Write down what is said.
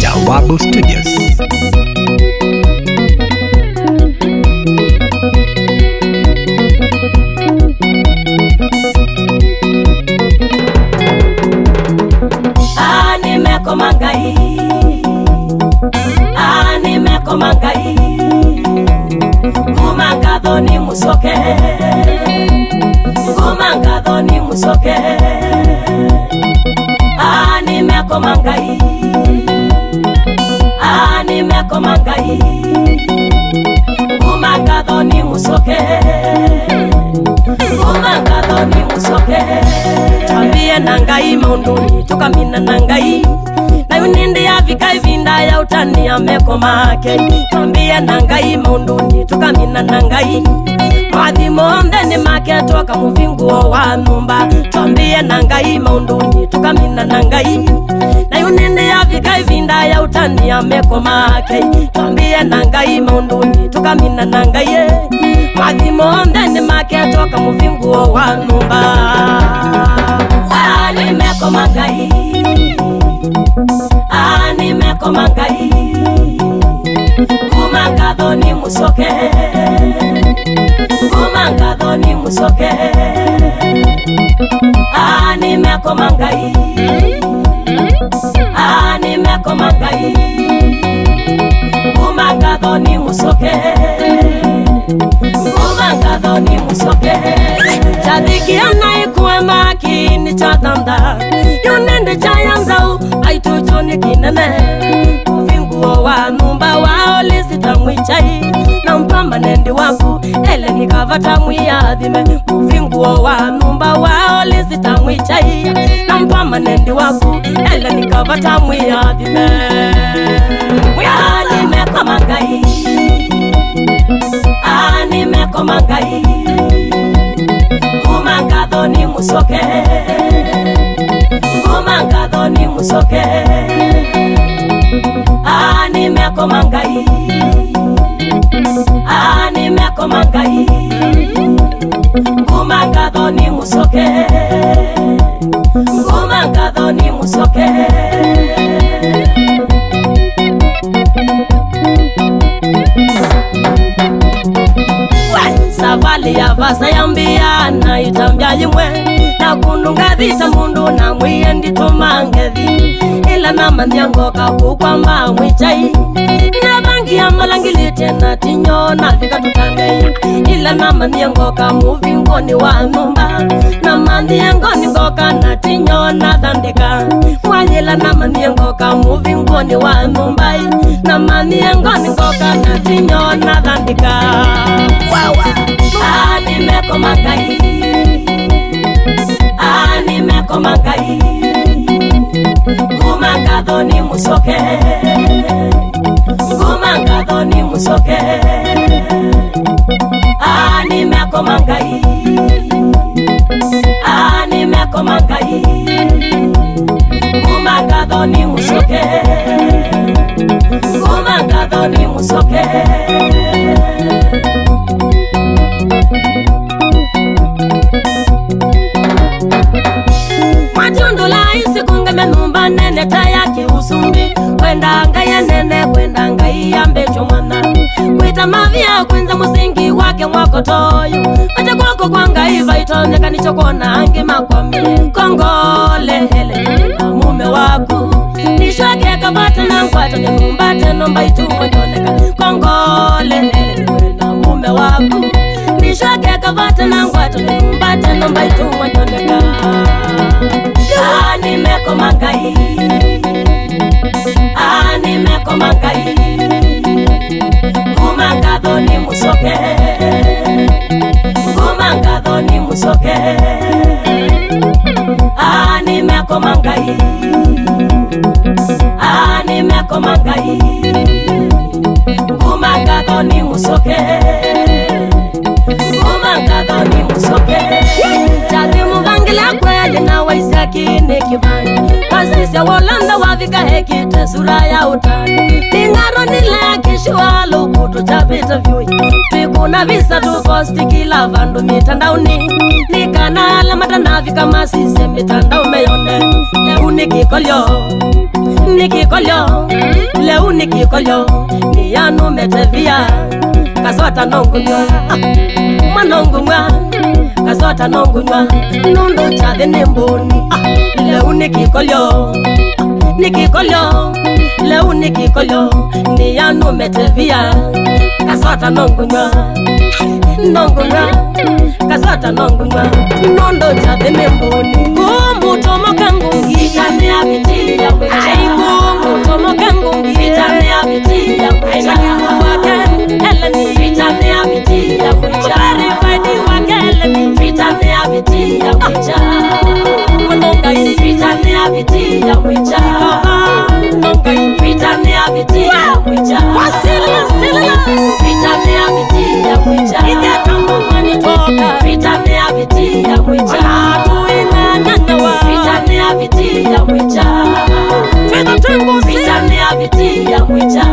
Jawabu Studios. Nimekomangai Kumangadhoni musoke Kumangadhoni musoke Nimekomangai Nimekomangai Kumangadhoni musoke Kumangadhoni musoke Tambie nangai maunduni tukamina nangai na yunindi ya vikai vinda ya utani amekomake Tambia nangai maunduni tukamina nangai Mwadhimo mdeni make toka muvinguo wa numba Tambia nangai maunduni tukamina nangai na yunindi ya vikai vinda ya utani amekomake Tambia nangai maunduni tukamina nangai Mwadhimo mdeni make toka muvinguo wa numba Nimekomangai Nimekomangai Kumangadhoni musoke Kumangadhoni musoke Nimekomangai Nimekomangai Kumangadhoni musoke Kumangadhoni musoke Chadiki anaikuwa makini chadanda Yunende chayanzau aitujoni kinene Uvinguo wa numba wao lisita mwichai na mpamba nendi waku ele nikavata mwiyadhime Uvinguo wa numba wao lisita mwichai na mpamba nendi waku ele nikavata mwiyadhime Nimekomangai Nimekomangai Kumangadhoni musoke Kumangadhoni musoke Nimekomangai Nimekomangai Kumangadhoni musoke Kumangadhoni musoke Savali ya vasa yambia na itambia yimwe na kununga dhita mundu na mwiyendi tumangethi ila na mandhiango kakukwamba mwichai na bangi ya malangili tena tinyo na vika tutandei ila na mandhiango kamuvingoni wa numba na mandhiango ningoka na tinyo na dhandika mwajila na mandhiango kamuvingoni wa numbai na mandhiango ningoka na tinyo na dhandika Nimekomangai Nimekomangai Kumangadhoni musoke Kumangadhoni musoke Nimekomangai Nimekomangai Kumangadhoni musoke Kumangadhoni musoke Matundula isi kungeme numba nene tayaki usumbi Kwenda ngaya nene kwenda ngaya mbecho mwana Kuita mavia kwenza musingi wake mwako toyo Wacha kwako kwa ngaiva itoneka nichokona angi makwamie Kongole hele na mume waku Nishwake kabata na mkwata ni numba tenomba ituwa toneka Kongole hele na mume waku Nishwake kabata na mkwata ni numba tenomba ituwa toneka Nimekomangai Nimekomangai Kumangadhoni musoke Kumangadhoni musoke Nimekomangai Nimekomangai Kumangadhoni musoke Kumangadhoni musoke Chadimu vangila kweli na waisaki nikivangi Wasisi ya Wolanda wavika hekite sura ya utani Ningaro nile kishua lukutu chapita vyui Tukuna visa tu posti kila vandu mitandauni Nikana ala matanavika masisi mitandao meyone leu nikikolyo leu nikikolyo ni yanu metevia kasota nongunywa manongunywa kasota nongunywa nundo chade nemboni leu nikikolyo leu nikikolyo ni yanu metevia kasota nongunywa kasota nongunywa nundo chade nemboni kumutomo kangungi vitane abiti ya mwecha kumutomo kangungi vitane abiti ya mwecha eleni vitane abiti ya mwecha verified wakeleni vitane abiti ya mwecha manongai vitane abiti ya mwecha manongai vitane abiti ya mwecha wasila vitane abiti ya mwecha ide kama wanitoka vitane abiti ya mwecha tuina nanawa vitane abiti ya mwecha fedha tungo vitane abiti ya mwecha